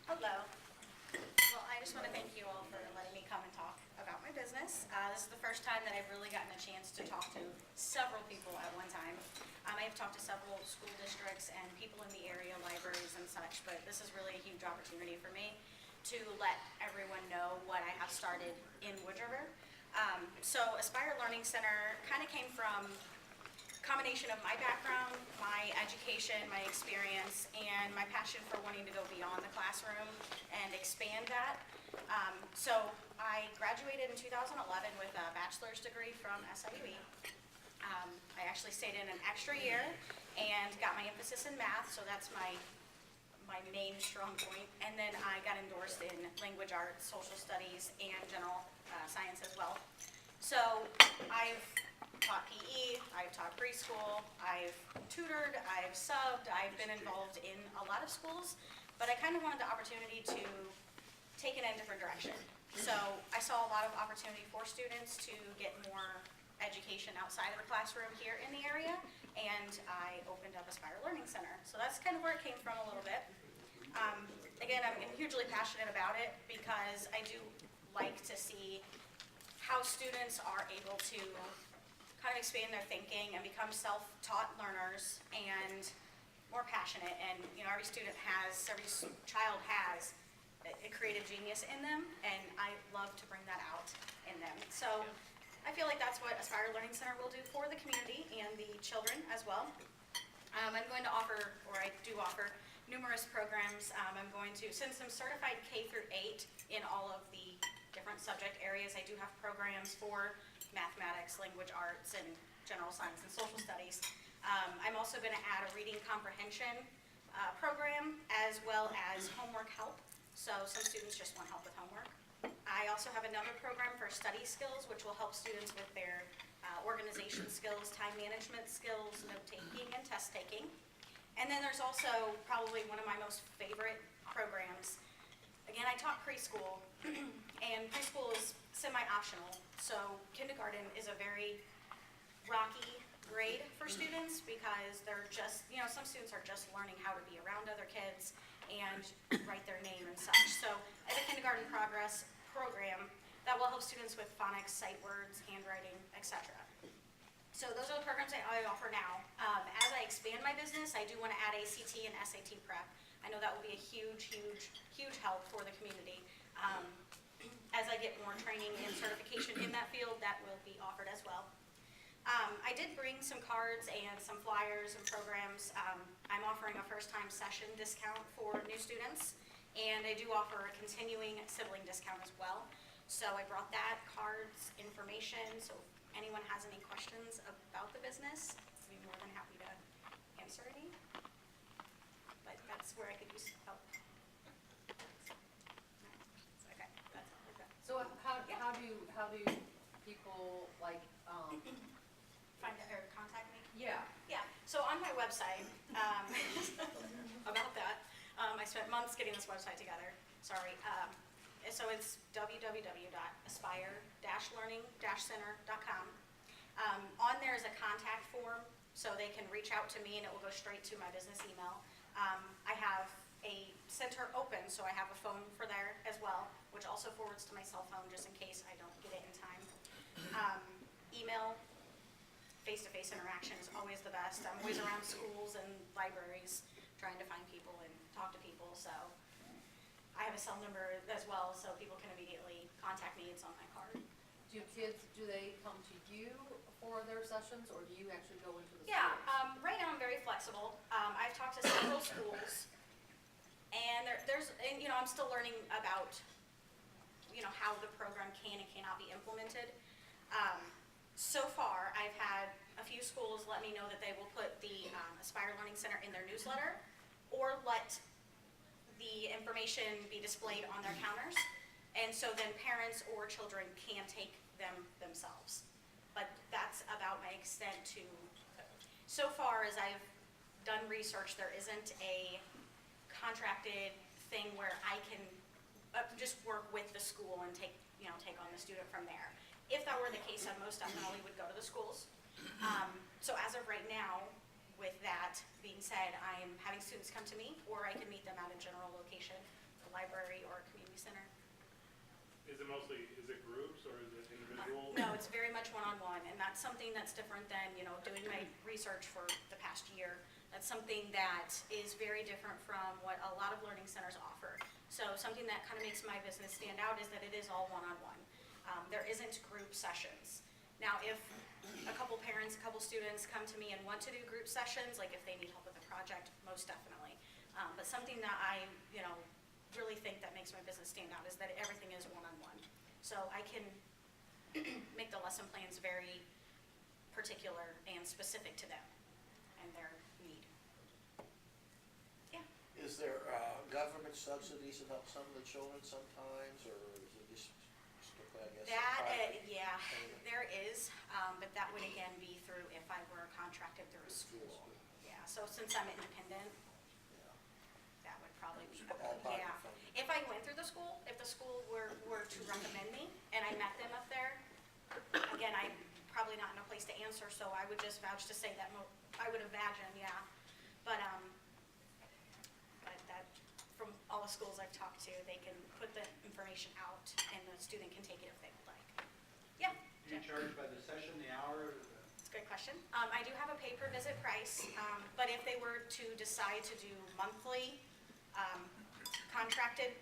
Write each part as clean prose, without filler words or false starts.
Hello. Well, I just want to thank you all for letting me come and talk about my business. This is the first time that I've really gotten a chance to talk to several people at one time. I've talked to several school districts and people in the area, libraries and such, but this is really a huge opportunity for me to let everyone know what I have started in Wood River. So Aspire Learning Center kind of came from combination of my background, my education, my experience, and my passion for wanting to go beyond the classroom and expand that. So I graduated in 2011 with a bachelor's degree from SIUE. I actually stayed in an extra year and got my emphasis in math, so that's my main strong point. And then I got endorsed in language arts, social studies, and general science as well. So I've taught PE, I've taught preschool, I've tutored, I've subbed, I've been involved in a lot of schools, but I kind of wanted the opportunity to take it in a different direction. So I saw a lot of opportunity for students to get more education outside of the classroom here in the area, and I opened up Aspire Learning Center. So that's kind of where it came from a little bit. Again, I'm hugely passionate about it because I do like to see how students are able to kind of expand their thinking and become self-taught learners and more passionate. And every child has a creative genius in them, and I love to bring that out in them. So I feel like that's what Aspire Learning Center will do for the community and the children as well. I'm going to offer, or I do offer, numerous programs. I'm going to, since I'm certified K through 8 in all of the different subject areas, I do have programs for mathematics, language arts, and general science and social studies. I'm also going to add a reading comprehension program as well as homework help. So some students just want help with homework. I also have another program for study skills, which will help students with their organization skills, time management skills, note-taking, and test-taking. And then there's also probably one of my most favorite programs. Again, I taught preschool, and preschool is semi-optional. So kindergarten is a very rocky grade for students because they're just, some students are just learning how to be around other kids and write their name and such. So I have a kindergarten progress program that will help students with phonics, sight words, handwriting, etc. So those are the programs I offer now. As I expand my business, I do want to add ACT and SAT prep. I know that will be a huge, huge, huge help for the community. As I get more training and certification in that field, that will be offered as well. I did bring some cards and some flyers and programs. I'm offering a first-time session discount for new students, and I do offer a continuing sibling discount as well. So I brought that, cards, information, so if anyone has any questions about the business, I'd be more than happy to answer any. But that's where I could use help. Okay, that's all I've got. So how do people Find out or contact me? yeah. Yeah, so on my website, about that, I spent months getting this website together, sorry. So it's www.aspire-learning-center.com. On there is a contact form, so they can reach out to me and it will go straight to my business email. I have a center open, so I have a phone for there as well, which also forwards to my cell phone just in case I don't get it in time. Email, face-to-face interaction is always the best. I'm always around schools and libraries trying to find people and talk to people, so I have a cell number as well so people can immediately contact me. It's on my card. Do kids, do they come to you for their sessions, or do you actually go into the Yeah, schools? right now I'm very flexible. I've talked to several schools, and I'm still learning about, how the program can and cannot be implemented. So far, I've had a few schools let me know that they will put the Aspire Learning Center in their newsletter or let the information be displayed on their counters. And so then parents or children can take them themselves. But that's about my extent to, so far as I've done research, there isn't a contracted thing where I can just work with the school and take on the student from there. If that were the case, I most definitely would go to the schools. So as of right now, with that being said, I'm having students come to me, or I can meet them at a general location a library or a community center. Is it groups or is it individuals? No, it's very much one-on-one, and that's something that's different than, doing my research for the past year. That's something that is very different from what a lot of learning centers offer. So something that kind of makes my business stand out is that it is all one-on-one. There isn't group sessions. Now, if a couple parents, a couple students come to me and want to do group sessions, like if they need help with a project, most definitely. But something that I, really think that makes my business stand out is that everything is one-on-one. So I can make the lesson plans very particular and specific to them and their need. Yeah. Is there government subsidies that help some of the children sometimes, or is it just strictly, I guess? That, private? yeah, there is, but that would again be through if I were contracted through a school. Yeah, so since I'm independent, Yeah. that would probably be, All private yeah. funded. If I went through the school, if the school were to recommend me and I met them up there, again, I'm probably not in a place to answer, so I would just vouch to say that I would imagine, yeah. But that, from all the schools I've talked to, they can put the information out and the student can take it if they would like. Yeah. Do you charge by the session, the hour? It's a good question. I do have a pay-per-visit price, but if they were to decide to do monthly contracted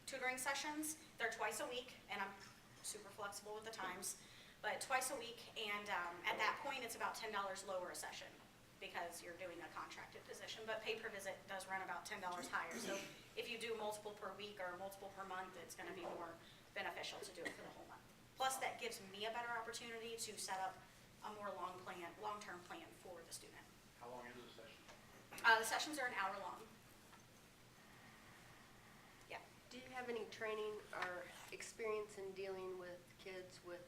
tutoring sessions, they're twice a week, and I'm super flexible with the times, but twice a week, and at that point, it's about $10 lower a session because you're doing a contracted position, but pay-per-visit does run about $10 higher. So if you do multiple per week or multiple per month, it's gonna be more beneficial to do it for the whole month. Plus, that gives me a better opportunity to set up a more long-term plan for the student. How long is the session? The sessions are an hour long. Yeah. Do you have any training or experience in dealing with kids with,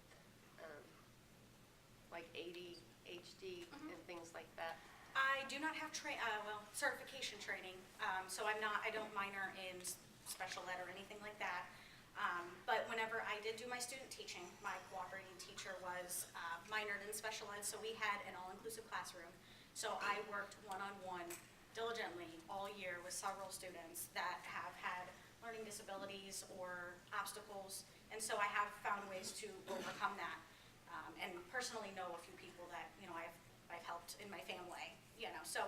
like ADHD and things like that? I do not have certification training, so I don't minor in special ed or anything like that. But whenever I did do my student teaching, my cooperating teacher was minored in special ed, so we had an all-inclusive classroom. So I worked one-on-one diligently all year with several students that have had learning disabilities or obstacles, and so I have found ways to overcome that. And personally know a few people that, I've helped in my family, so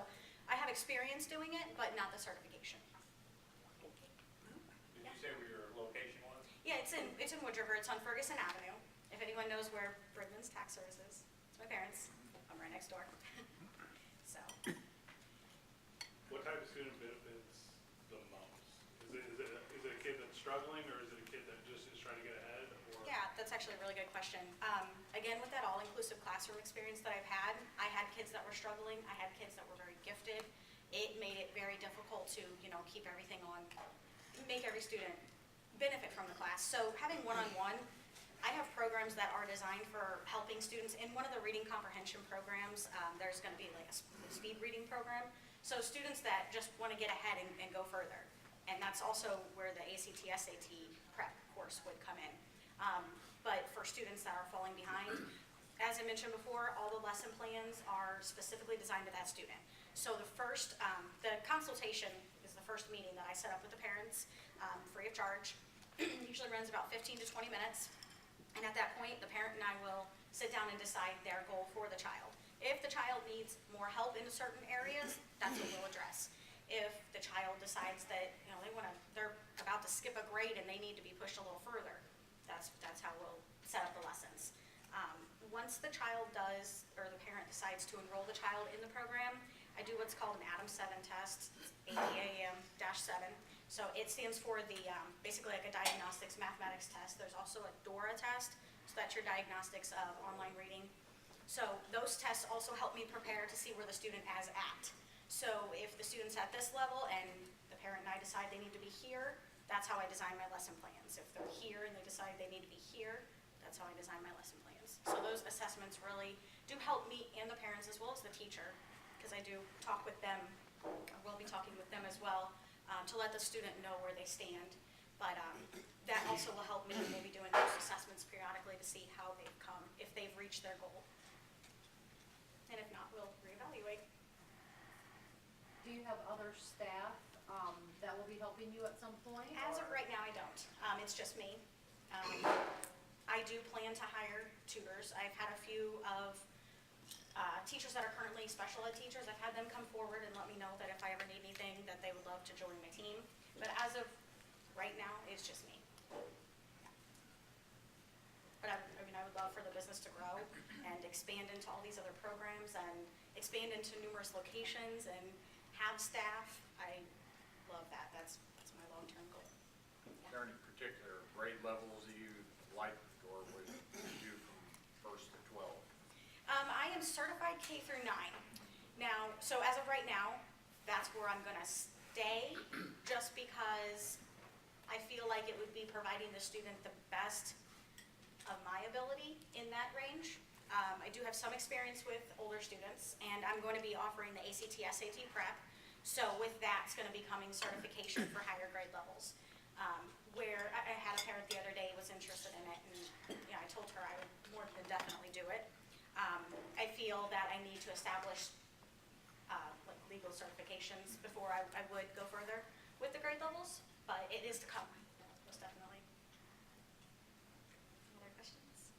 I have experience doing it, but not the certification. Did you say where your location was? Yeah, it's in Wood River. It's on Ferguson Avenue. If anyone knows where Bridman's Tax Service is, it's my parents. I'm right next door. So, What type of student benefits the most? Is it a kid that's struggling, or is it a kid that just is trying to get ahead? Or? yeah, that's actually a really good question. Again, with that all-inclusive classroom experience that I've had, I had kids that were struggling. I had kids that were very gifted. It made it very difficult to, keep everything on, make every student benefit from the class. So having one-on-one, I have programs that are designed for helping students. In one of the reading comprehension programs, there's going to be like a speed reading program. So students that just want to get ahead and go further. And that's also where the ACT, SAT prep course would come in. But for students that are falling behind, as I mentioned before, all the lesson plans are specifically designed to that student. So the consultation is the first meeting that I set up with the parents, free of charge. Usually runs about 15 to 20 minutes. And at that point, the parent and I will sit down and decide their goal for the child. If the child needs more help in certain areas, that's what we'll address. If the child decides that, they're about to skip a grade and they need to be pushed a little further, that's how we'll set up the lessons. Once the child does, or the parent decides to enroll the child in the program, I do what's called an ADAM-7 test, ADAM-7. So it stands for basically like a diagnostics mathematics test. There's also a DORA test, so that's your diagnostics of online reading. So those tests also help me prepare to see where the student is at. So if the student's at this level and the parent and I decide they need to be here, that's how I design my lesson plans. If they're here and they decide they need to be here, that's how I design my lesson plans. So those assessments really do help me and the parents as well as the teacher, because I do talk with them, or will be talking with them as well, to let the student know where they stand. But that also will help me. We'll be doing those assessments periodically to see how they've come, if they've reached their goal. And if not, we'll reevaluate. Do you have other staff that will will be helping you at some point? As of or- right now, I don't. It's just me. I do plan to hire tutors. I've had a few of teachers that are currently special ed teachers. I've had them come forward and let me know that if I ever need anything, that they would love to join my team. But as of right now, it's just me. But I mean, I would love for the business to grow and expand into all these other programs and expand into numerous locations and have staff. I love that. That's my long-term goal. Is there any particular grade levels you like, or would you do from first to 12? I am certified K through 9. Now, so as of right now, that's where I'm gonna stay, just because I feel like it would be providing the student the best of my ability in that range. I do have some experience with older students, and I'm going to be offering the ACT, SAT prep. So with that, it's gonna be coming certification for higher grade levels. Where I had a parent the other day was interested in it, and, you know, I told her I would more than definitely do it. I feel that I need to establish, like, legal certifications before I would go further with the grade levels, but it is to come, most definitely. Any other questions?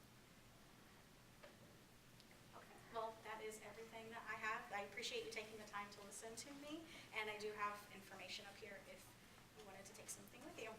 Okay, well, that is everything that I have. I appreciate you taking the time to listen to me, and I do have information up here if you wanted to take something with you.